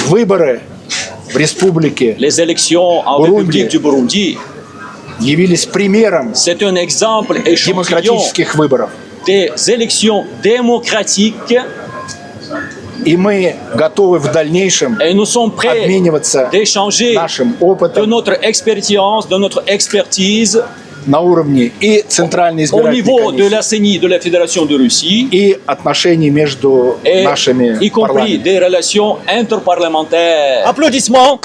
Выборы в республике Les élections en Burundi République du Burundi, явились примером c'est un exemple échantillon демократических выборов. des élections démocratiques И мы готовы в дальнейшем et nous sommes prêts обмениваться d'échanger нашим de опытом notre expérience, de notre expertise на уровне и Центральной au избирательной niveau de комиссии, la CENI, de la Fédération de Russie, и отношений между et нашими y compris парламентами. des relations interparlementaires. Applaudissements.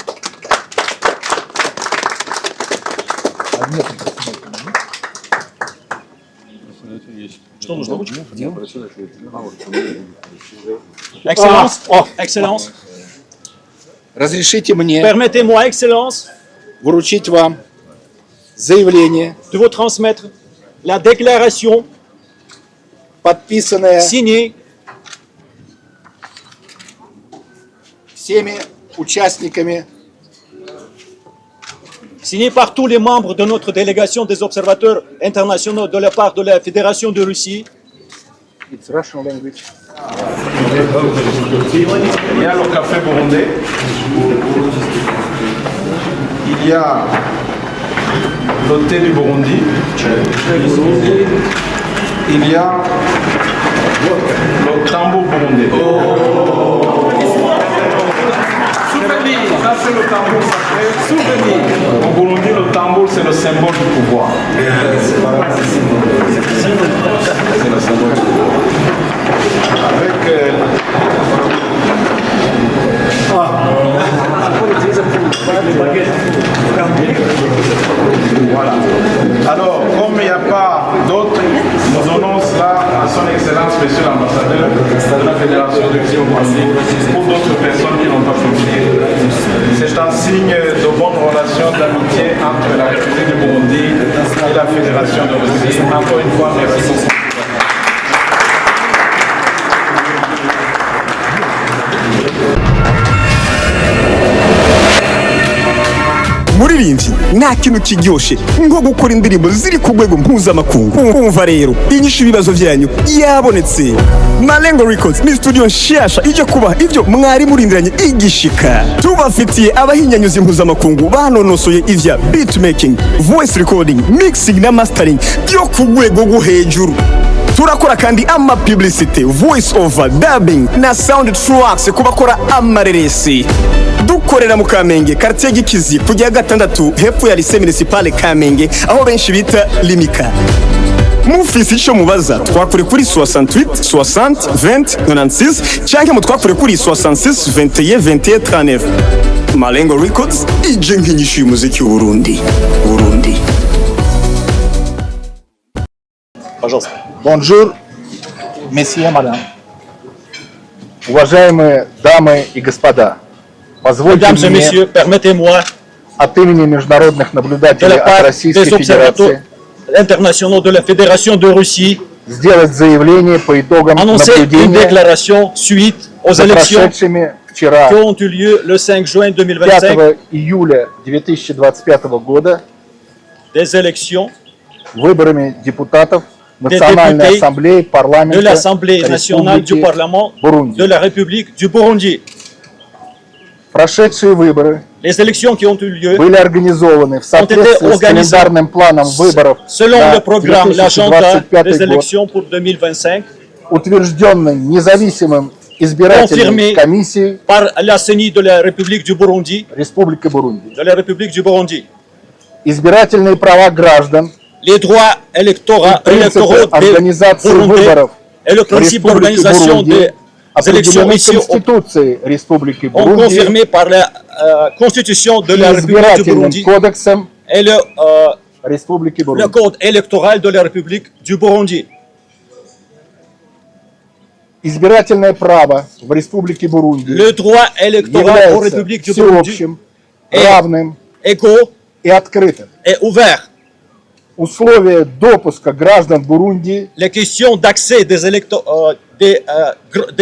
Что нужно? Excellence, Excellence, Разрешите мне permettez-moi, Excellence, вручить вам заявление, de vous transmettre la déclaration подписанное signée всеми участниками signé par tous les membres de notre délégation des observateurs internationaux de la part de la Fédération de Russie. It's Russian language. Il y a le café burundais. Il y a le thé du Burundi. Il y a le tambour burundais. Ça, c'est le tambour sacré. Au Burundi, le tambour, c'est le symbole du pouvoir. C'est le symbole du pouvoir. Avec voilà. Alors, comme il n'y a pas d'autres, nous donnons cela à son Excellence, Monsieur l'Ambassadeur de la Fédération de Burundi, pour d'autres personnes qui n'ont pas pu venir. C'est un signe de bonne relation, d'amitié entre la République du Burundi et la Fédération de Russie. Encore une fois, merci. muririmbyi nta kintu kiryoshye nko gukora indirimbo ziri ku rwego mpuzamakungu. Umva rero inyishu ibibazo byanyu yabonetse. Malengo Records ni studio nshasha ije kubaha ibyo mwari murindiranye igishika. Tubafitiye abahinyanyuzi mpuzamakungu banonosoye ivya beatmaking, voice recording, mixing na mastering byo ku rwego rwo hejuru. Turakora kandi ama publicity, voice over, dubbing na sound tracks kubakora amareresi. Dukorera mu Kamenge, quartier Gikizi, kujya gatandatu hepfo ya lycée municipal Kamenge, aho benshi bita Limika. Mufisi ico mubaza twakure kuri 68 60 20 96 cyangwa mutwakure kuri 66 21 21 39. Malengo Records ije nk'inyishu y'umuziki w'Uburundi. Пожалуйста. Bonjour, месье, мадам. Уважаемые дамы и господа, позвольте Mesdames et мне messieurs, permettez-moi, от имени международных de наблюдателей la от part Российской des observateurs Федерации internationaux de la Fédération de Russie, сделать заявление по итогам annoncer une наблюдения déclaration suite aux за élections прошедшими вчера, qui ont eu lieu le 5 juin 5 2025, июля 2025 года, des élections выборами депутатов des Национальной députés Ассамблеи de парламента l'Assemblée nationale du Республики Parlement Бурунди. de la République du Burundi. Прошедшие выборы Les élections qui ont eu lieu были организованы в соответствии с organisées календарным планом выборов selon на le programme, l'agenda 2025 des год, élections pour 2025, утвержденным независимым избирательной Confirmé комиссией par la CENI de la République du Burundi, Республики Бурунди. de la République du Burundi. Избирательные права граждан, Les droits électoraux принципы des организации Burundais выборов et le в principe Республике d'organisation Бурунди des élections определены ici Конституцией Республики ont Бурунди confirmé par la Constitution de и la République du избирательным Burundi кодексом et Республики le Бурунди. code électoral de la République du Burundi. Избирательное право в Республике Бурунди Le droit électoral en République является du Burundi всеобщим, et равным égaux и открытым. et ouvert. Условия допуска граждан Бурунди Les questions d'accès des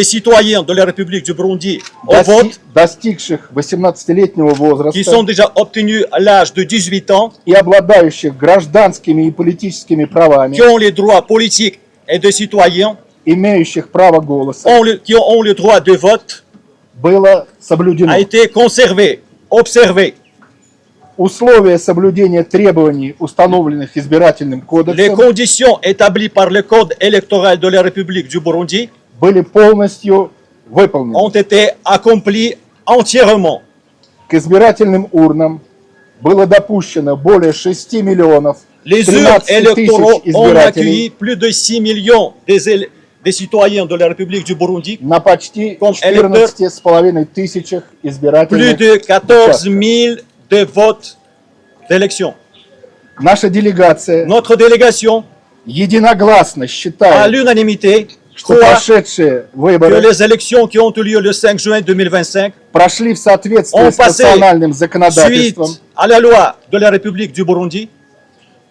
citoyens de la République du Burundi au vote, достигших 18-летнего qui sont возраста déjà obtenus à l'âge de 18 ans, и обладающих гражданскими и политическими правами, qui ont les droits politiques et de citoyens, имеющих право голоса, qui ont le droit de vote, было соблюдено. a été conservé, observé. Условия соблюдения требований, установленных избирательным Les кодексом, conditions établies par le Code électoral de la République du Burundi были полностью выполнены. ont été accomplies entièrement. К избирательным урнам было допущено более 6 миллионов Les urnes 13 тысяч électoraux ont accueilli избирателей plus de 6 millions des citoyens de la République du Burundi, на почти Comme 14,5 тысячах plus избирательных de 14 участков. 000 de votes d'élection. Наша делегация Notre délégation, единогласно à считает, l'unanimité, что croit прошедшие que выборы les élections qui ont eu lieu le 5 juin 2025, прошли в соответствии Он с passé национальным suite законодательством à la loi de la République du Burundi,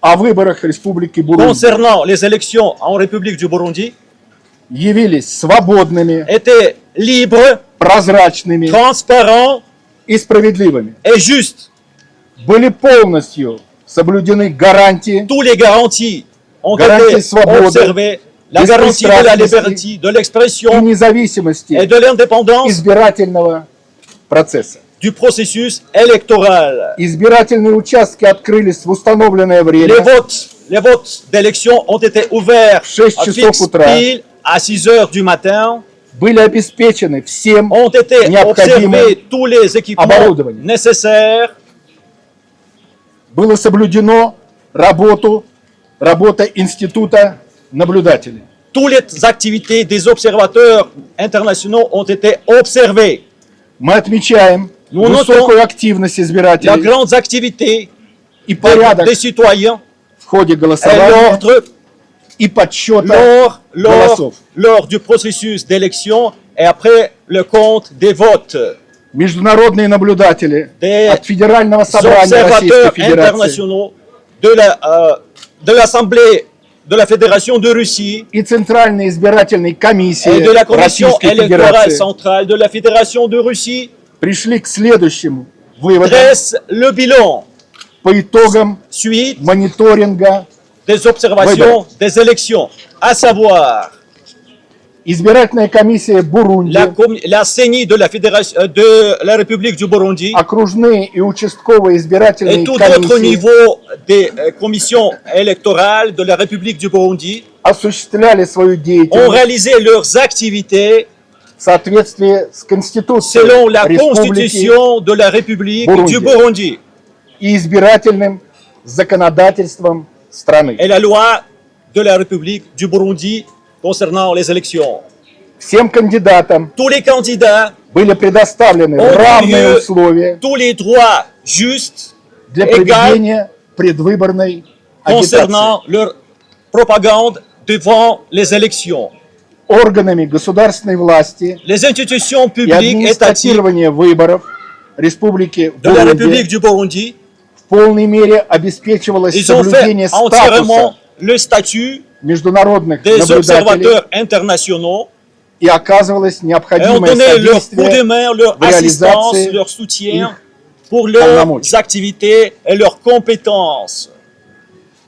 о выборах Республики Бурунди, concernant les élections en République du Burundi, явились свободными, étaient libres, прозрачными transparents и справедливыми. et justes. Были полностью соблюдены гарантии Tous les garanties ont Garantie été свободы, observées. La garantie de la беспристрастности liberté, de и l'expression независимости et de l'indépendance избирательного процесса. du processus électoral. Избирательные участки открылись в установленное время Les votes d'élection ont été ouverts 6 à часов fixe утра. pile à 6 heures du matin. были обеспечены всем Ont été необходимым observés tous les équipements оборудованием. nécessaires. Было соблюдено работа института наблюдателей. Toutes les activités des observateurs internationaux ont été observées. Мы отмечаем Ну, высокую активность La избирателей grande activité и порядок des citoyens в ходе et голосования l'ordre и подсчета голосов. lors du processus d'élection et après le compte des votes. Международные наблюдатели Des от Федерального собрания Российской Observateurs Федерации internationaux de l'Assemblée de la Fédération de Russie и Центральной избирательной комиссии et de la Commission Российской électorale Федерации centrale de la Fédération de Russie пришли к следующему выводу dresse le bilan по итогам suite мониторинга. des observations des élections, à savoir Избирательная комиссия Бурунди, la CENI de la République du Burundi окружные и участковые et избирательные tout autre комиссии niveau des commissions électorales de la République du Burundi осуществляли свою ont деятельность réalisé leurs activités в соответствии с Конституцией selon la Республики Constitution de la République Burundi. du Burundi и избирательным законодательством страны. et la loi de la République du Burundi concernant les élections. Всем кандидатам Tous les candidats были предоставлены ont равные eu условия tous les droits justes для égaux проведения предвыборной агитации. concernant leur propagande devant les élections. Органами государственной власти Les institutions и publiques étatiques администрирования выборов Республики de la Бурунди République du Burundi, в полной мере обеспечивалось ils ont fait соблюдение entièrement статуса le statut международных des наблюдателей observateurs internationaux и оказывалось et ont необходимое donné leur coup de содействие main, leur в assistance, réalisации leur soutien их pour leurs полномочий. activités et leurs compétences.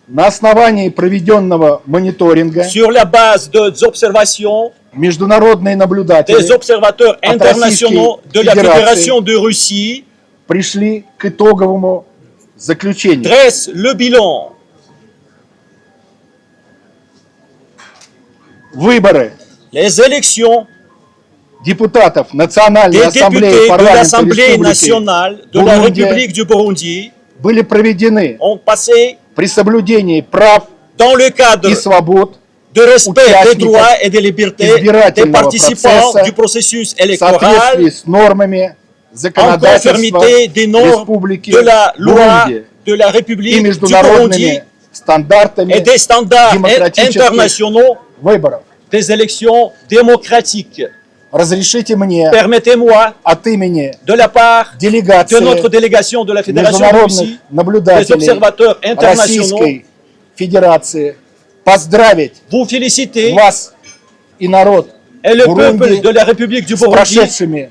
На основании проведенного мониторинга Sur la base des observations международные наблюдатели des observateurs от internationaux Российской de la Федерации Fédération de Russie пришли к итоговому заключению. dressent le bilan. Выборы Les élections депутатов Национальной des Ассамблеи députés de парламента l'Assemblée Республики nationale de la Бурунди République du Burundi были проведены ont passé при соблюдении прав dans le cadre и свобод de respect des участников droits et des libertés des избирательного participants процесса du processus в électoral соответствии с нормами en законодательства conformité des normes Республики de la loi Бурунди de la и République du Burundi международными стандартами et des standards démocratique internationaux выборов. des élections démocratiques. Разрешите мне Permettez-moi, от имени de la part de делегации notre délégation de la Fédération de международных Russie, des наблюдателей observateurs internationaux, Российской Федерации поздравить vous féliciter вас и народ et le Бурунди peuple de la République du с Burundi прошедшими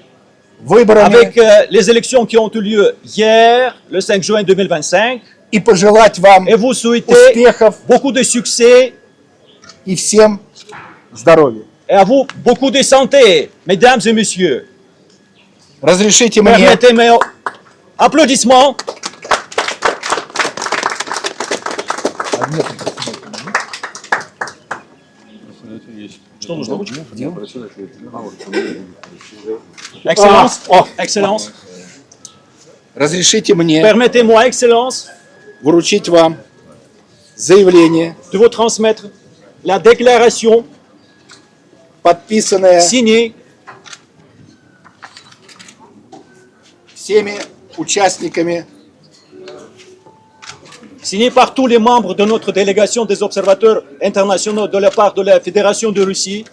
выборами avec les élections qui ont eu lieu hier, le 5 juin 2025, и пожелать вам et vous souhaiter успехов beaucoup de succès и всем здоровья. et à vous beaucoup de santé, mesdames et messieurs. Разрешите мне Permettez-moi. Applaudissements. Что нужно? Excellence. Excellence. Разрешите мне Permettez-moi, Excellence, вручить вам заявление, de vous transmettre la déclaration подписанное signée всеми участниками signée par tous les membres de notre délégation des observateurs internationaux de la part de la Fédération de Russie,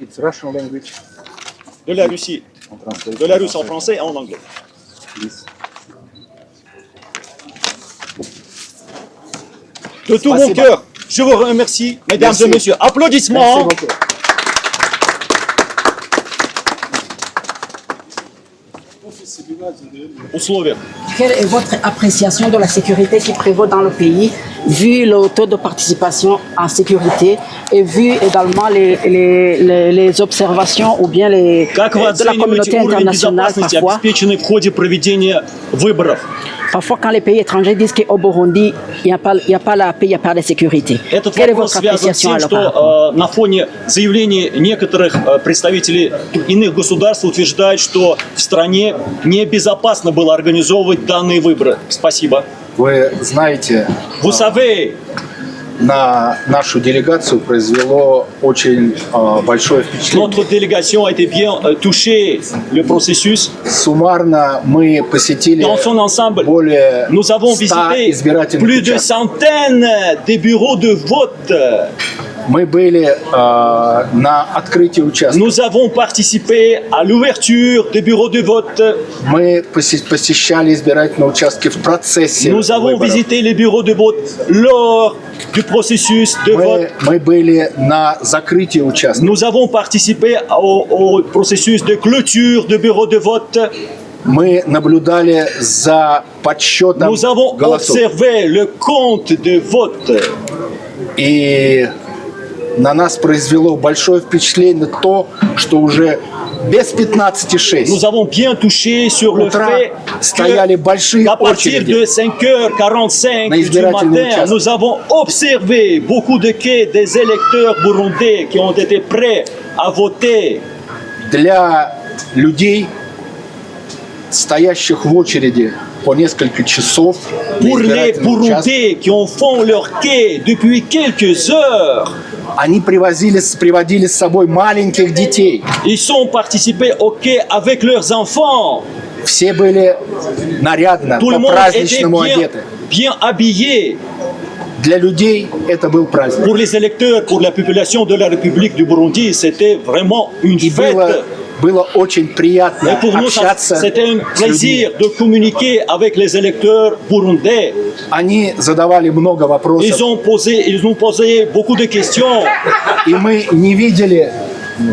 It's Russian language. de la Russie, de la Russe en français et en anglais. De tout mon Спасибо. cœur, je vous remercie, mesdames Merci. et messieurs. Applaudissements. Merci beaucoup. Условия. Quelle est votre appréciation de la sécurité qui prévaut dans le pays, vu le taux de participation en sécurité et vu également les observations ou bien Как вы de la оцениваете communauté уровень internationale безопасности, parfois? обеспеченный в ходе проведения выборов? Parfois, quand les pays étrangers disent qu'au Burundi, il n'y a pas la paix, il n'y a pas la sécurité. Этот Quelle est вопрос votre связан с appréciation тем, alors par rapport? что на фоне заявлений некоторых представителей иных государств утверждают, что в стране небезопасно было организовывать данные выборы. Спасибо. Вы знаете, Vous savez, на нашу делегацию произвело очень большое впечатление. notre délégation a été bien touchée, le processus. Суммарно мы посетили Dans son ensemble, более nous avons 100 visité избирательных plus de участков. centaines de bureaux de vote. Мы были на открытии участков. Nous avons participé à l'ouverture des bureaux de vote. Мы посещали избирательные участки в процессе Nous avons выборов. visité les bureaux de vote lors du processus de vote. Мы были на закрытии участков. Nous avons participé au processus de clôture de bureaux de vote. Мы наблюдали за подсчетом Nous avons голосов. observé le compte de vote. И на нас произвело большое впечатление то, что уже без 15:06 Nous avons bien touché sur le Утра fait стояли большие qu'à partir очереди de 5h45 на du избирательные matin, участки. nous avons observé beaucoup de quais des électeurs burundais qui ont été prêts à voter. Для людей, стоящих в очереди по несколько часов на Pour les избирательном участке, Burundais qui ont fait leur quai depuis quelques heures, они приводили с собой маленьких детей. ils ont participé au quai avec leurs enfants. Все были нарядно, Tout le monde était по-праздничному одеты. bien habillé. Для людей это был праздник. Pour les électeurs, pour la population de la République du Burundi, c'était vraiment une И fête. было очень приятно Et pour nous, общаться c'était un с людьми. plaisir de communiquer avec les électeurs burundais. Они задавали много вопросов, Ils nous posaient beaucoup de questions. и мы не видели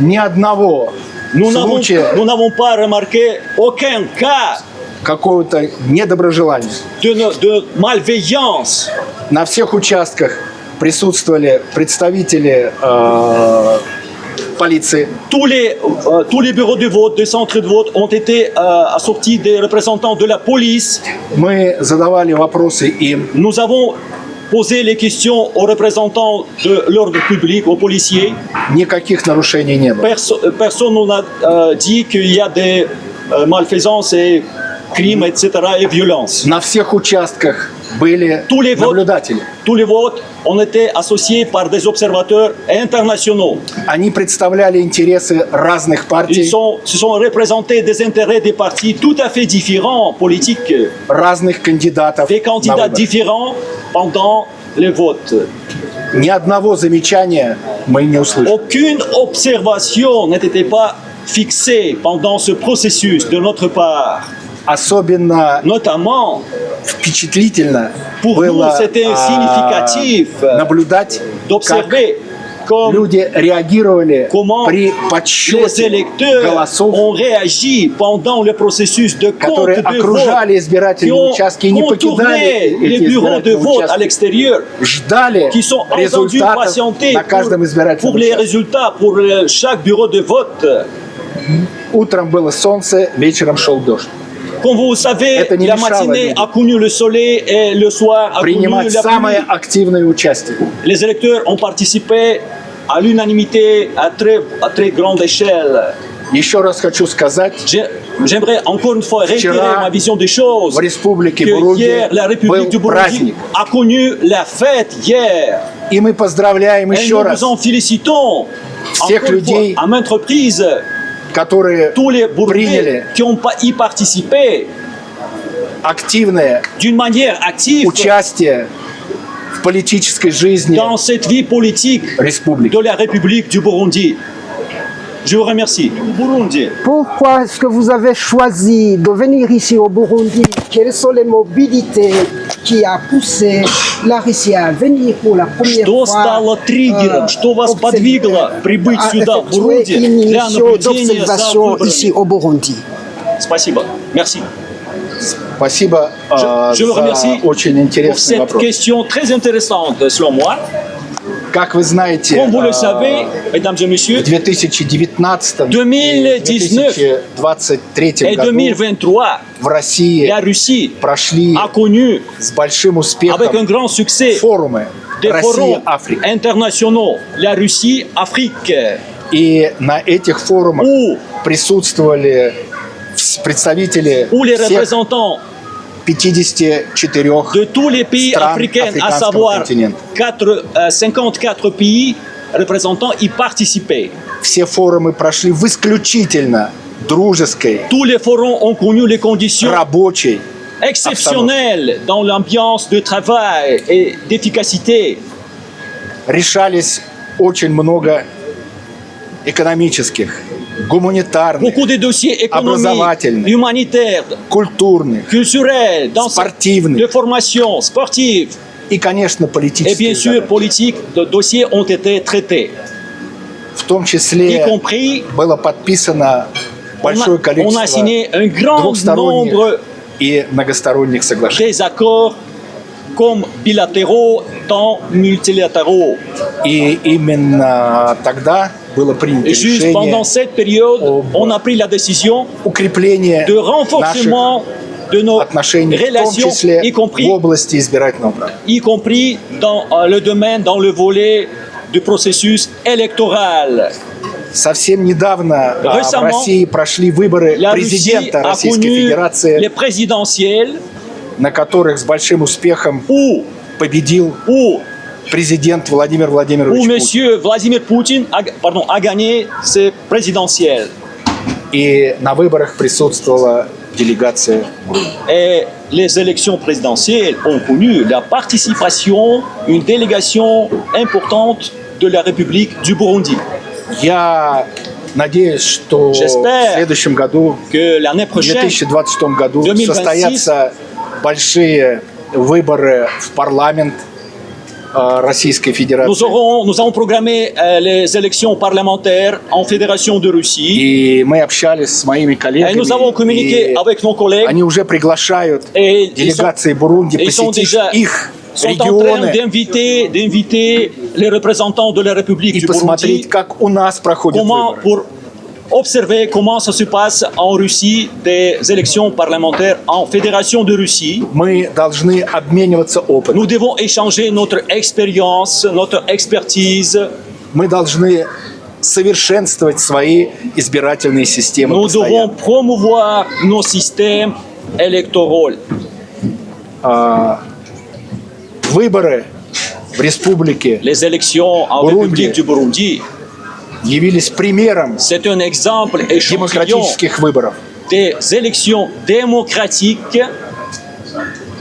ни одного Nous случая n'avons pas remarqué aucun cas какого-то недоброжелания. de malveillance. На всех участках присутствовали представители полиции, Tous les bureaux de vote, des centres de vote ont été assortis des représentants de la police. мы задавали вопросы им, Nous avons posé les questions aux représentants de l'ordre public, aux policiers. никаких нарушений не было. Personne nous a dit qu'il y a des malfaisances et crimes, etc. et violences. На всех участках были Tous les votes, наблюдатели. tous les votes ont été associés par des observateurs internationaux. Они представляли интересы разных партий, Se sont représentés des intérêts des partis tout à fait différents, politiques, разных кандидатов des на candidats выборы. différents pendant les votes. Ни одного замечания мы не услышали. Aucune observation n'était pas fixée pendant ce processus de notre part. Особенно Notamment, впечатлительно pour nous, было c'était significatif наблюдать, как d'observer comme люди реагировали comment при les подсчете électeurs голосов, ont réagi pendant le processus de compte которые de vote, окружали qui избирательные ont участки и не покидали contourné les эти bureaux de избирательные vote à участки, l'extérieur, ждали qui sont entendus результатов patienter на каждом pour избирательном les участке. résultats pour chaque bureau de vote. Утром было солнце, вечером шел дождь. Comme vous le savez, Это не la мешало matinée людям a connu le soleil et le soir a connu Принимать la самое pluie. активное участие. Les électeurs ont participé à l'unanimité à très grande échelle. Еще раз хочу сказать, J'aimerais encore une fois réitérer Вчера ma vision des choses. в Республике Que Бурунди hier, la République был du Burundi праздник. a connu la fête hier. И мы поздравляем Et еще nous раз vous en félicitons. Всех Encore une fois, людей, à maintes reprises, которые tous les Burundais приняли qui ont y participé активное d'une manière active участие в политической жизни dans cette vie politique республики. de la République du Burundi. Je vous remercie. Burundi. Pourquoi est-ce que vous avez choisi de venir ici au Burundi? Quelles sont les mobilités qui a poussé la Russie à venir pour la première Что fois стало триггером, что вас подвигло прибыть сюда, в Бурунди, для наблюдения за ici выборами? au Burundi? Спасибо. Merci. Спасибо Je vous за remercie очень pour интересный cette вопрос. question très intéressante, selon moi. Как вы знаете, Comme vous le savez, mesdames et messieurs, в 2019 и 2019 2023 et году 2023, в России la Russie прошли a connu, с большим avec un успехом grand succès, форумы des forums Россия-Африка. internationaux, la Russie-Afrique, И на этих форумах où, присутствовали представители où les всех représentants 54 de tous les pays стран africains, à африканского savoir континента. 54 pays représentants, y participaient. Все форумы прошли в исключительно дружеской, Tous les forums ont connu les conditions рабочей, exceptionnelles dans l'ambiance de travail et d'efficacité. решались очень много экономических, гуманитарных, Beaucoup de dossiers économiques, образовательных, humanitaires, культурных culturels, de спортивных formation, sportive и, конечно, et политических bien sûr задач. politiques, de dossiers ont été traités. В том Y числе compris, было подписано большое on a количество signé un grand двухсторонних nombre и многосторонних соглашений. des accords comme bilatéraux, tant multilatéraux. И именно тогда было принято Et juste решение pendant cette période, об on a pris la décision укрепления de наших renforcement de nos отношений, в том relations, числе y в compris, области избирательного права. y compris dans le domaine, dans le volet du processus électoral. Совсем недавно в Récemment, России прошли выборы La Russie президента a Российской connu les Федерации, présidentielles на которых с большим успехом où победил президент Владимир Владимирович Путин. M. Vladimir Poutine a gagné ces présidentielles. И на выборах присутствовала делегация Бурунди. Et les élections présidentielles ont connu la participation, une délégation importante de la République du Burundi. Я надеюсь, что в J'espère следующем году, Que l'année в prochaine, 2026 году, 2026 состоятся большие выборы в парламент Российской Федерации. nous avons programmé les élections parlementaires en Fédération de Russie. И мы общались с моими Et коллегами, nous avons communiqué и avec nos collègues. они уже приглашают Et делегации Бурунди ils sont посетить déjà их sont en train регионы d'inviter les représentants de la République и du Burundi посмотреть, как у нас проходят comment, выборы. pour observer comment ça se passe en Russie des élections parlementaires en Fédération de Russie. Мы должны обмениваться опытом. Nous devons échanger notre expérience, notre expertise. Мы должны совершенствовать свои избирательные системы Nous devons постоянно. promouvoir nos systèmes électoraux. Выборы в республике Les élections en Burundi. République du Burundi, явились примером c'est un exemple échantillon демократических выборов. des élections démocratiques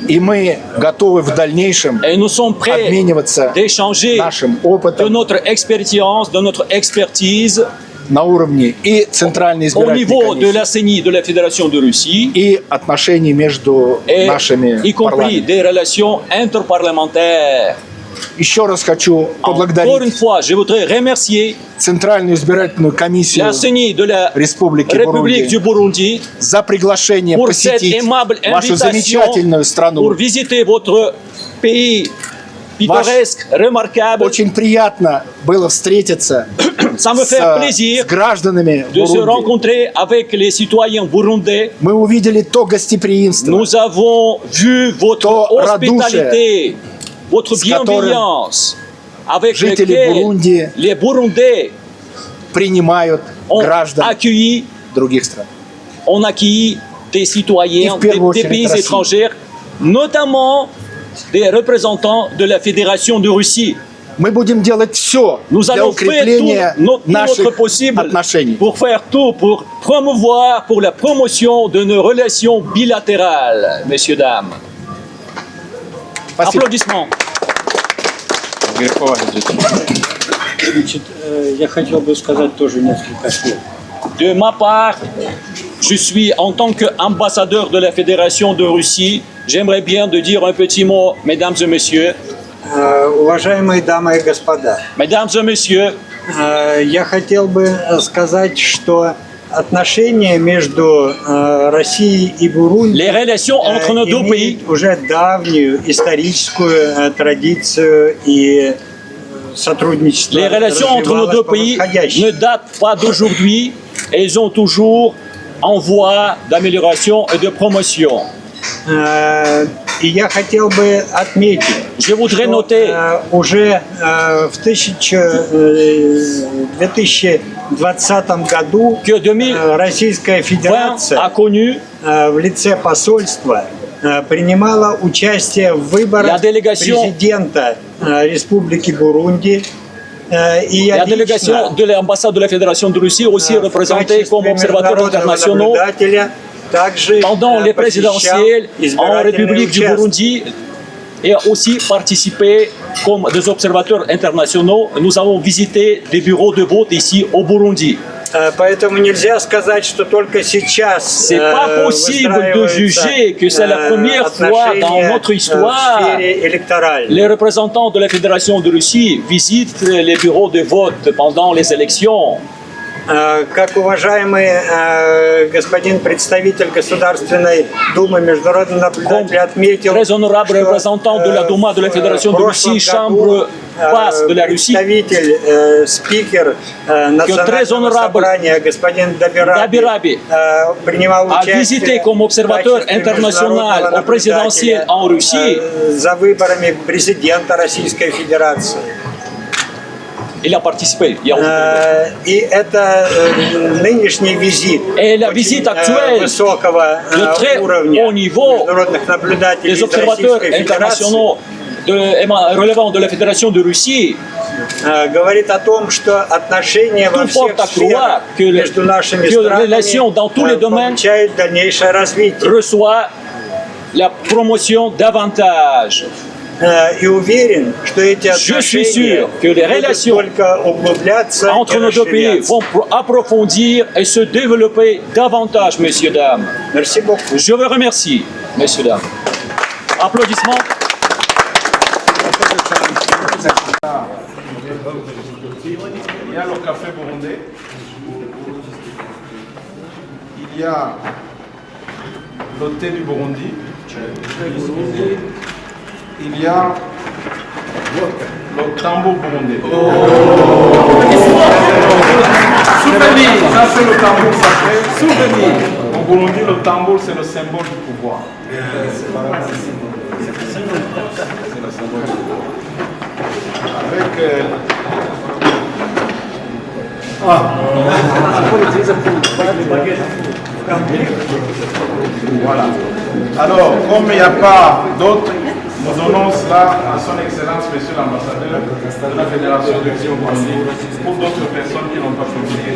И мы готовы в дальнейшем et nous sommes prêts обмениваться d'échanger нашим de опытом notre expérience, de notre expertise на уровне и Центральной au избирательной niveau de комиссии, la CENI, de la Fédération de Russie, и отношений между et нашими y compris парламентами. des relations interparlementaires. Еще раз хочу Encore une поблагодарить fois, je voudrais remercier Центральную избирательную комиссию la CENI de la Республики République du Бурунди Burundi за приглашение pour cette посетить aimable вашу invitation замечательную pour страну. visiter votre pays pittoresque, remarquable. Очень приятно было встретиться Ça me fait с plaisir гражданами de se Бурунди. rencontrer avec les citoyens burundais. Мы увидели то гостеприимство, Nous avons vu votre То hospitalité, votre с которым bienveillance, avec жители lequel Бурунди les Burundais принимают ont граждан accueilli, других стран. ont accueilli des citoyens И в первую des очередь pays Россию. étrangers, notamment des représentants de la Fédération de Russie. Мы будем делать все Nous для allons faire укрепления tout notre наших possible отношений. pour faire tout, pour promouvoir, pour la promotion de nos relations bilatérales, messieurs, dames. Спасибо. Applaudissements. Значит, я хотел бы сказать тоже несколько слов. De ma part, je suis en tant qu'ambassadeur de la Fédération de Russie. J'aimerais bien de dire un petit mot, mesdames et messieurs. Уважаемые дамы и господа, Mesdames et messieurs, я хотел бы сказать, что отношения между Россией и Бурунди les relations entre nos deux pays имеют уже давнюю историческую традицию и сотрудничество Les relations entre nos deux pays ne datent pas d'aujourd'hui, elles ont toujours en voie d'amélioration et de promotion. И я хотел бы отметить, Je voudrais что noter уже в 2020 году que 2020 Российская Федерация a connu в лице посольства принимала участие в выборах La délégation- президента Республики Бурунди. И я la délégation de l'ambassade de la Fédération de Russie aussi représentée comme observateur international pendant les présidentielles en République du Burundi et aussi participé comme des observateurs internationaux. Nous avons visité des bureaux de vote ici au Burundi. Поэтому нельзя сказать, что только сейчас C'est pas possible de juger que c'est la première fois dans notre histoire les représentants de la Fédération de Russie visitent les bureaux de vote pendant les élections. Как уважаемый господин представитель Государственной Думы, международный наблюдатель отметил, Très honorable représentant de la Douma de la Fédération de Russie, chambre basse de la Russie, представитель, спикер национального собрания, господин Dabirabi, принимал a участие visité comme observateur в качестве international международного au présidentiel наблюдателя, en Russie. За выборами президента Российской Федерации. Il a participé. И это нынешний визит Et la visite actuelle высокого de très уровня haut niveau международных наблюдателей des из observateurs Российской internationaux relevant de la Fédération de Russie говорит о том, что отношения во tout всех porte à croire сферах между нашими que les relations dans tous les domaines получают дальнейшее развитие. reçoit la promotion davantage. И уверен, что эти Je suis отношения sûr que les будут relations только углубляться entre и nos deux pays расширяться. vont approfondir et se développer davantage, messieurs, dames. Merci beaucoup. Je vous remercie, messieurs, dames. Applaudissements. Il y a le café burundais. Il y a le thé du Burundi. Il y a le tambour burundais. Souvenir. Ça c'est le tambour sacré. Souvenir. Au Burundi, le tambour c'est le symbole du pouvoir. C'est le symbole du pouvoir. Avec voilà. Alors, comme il n'y a pas d'autres, nous donnons cela à son Excellence, Monsieur l'Ambassadeur de la Fédération de Burundi, pour d'autres personnes qui n'ont pas pu venir.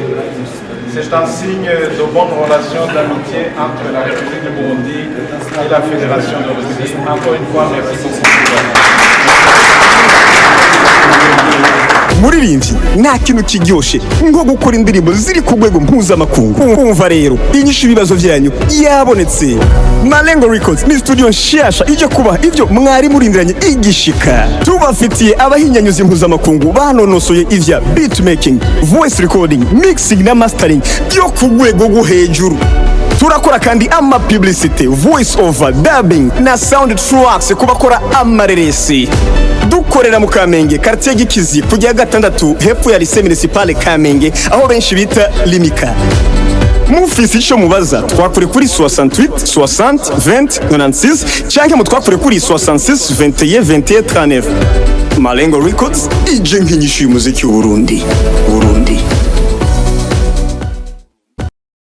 C'est un signe de bonne relation, d'amitié entre la République du Burundi et la Fédération de Russie. Encore une fois, merci beaucoup. muririmbyi nta kintu kiryoshye nko gukora indirimbo ziri ku rwego mpuzamakungu. Kumva rero inyishu ibibazo byanyu yabonetse. Malengo Records ni studio nshasha ije kubaha ibyo mwari murindiranye igishika. Tubafitiye abahinyanyuzi mpuzamakungu banonosoye ivya beatmaking, voice recording, mixing na mastering byo ku rwego rwo hejuru. turakora kandi ama publicity, voice over, dubbing na sound tracks ku bakora amareresi. Dukorera mu Kamenge quartier Gikizi kujya gatandatu hepfo ya lycée municipale Kamenge aho benshi bita Limika. Mufisi ico mubaza twakure kuri 68 60 20 96 canke mutwakure kuri 66 21 21 39. Malengo Records ije nk'inyishu y'umuziki w'u Burundi.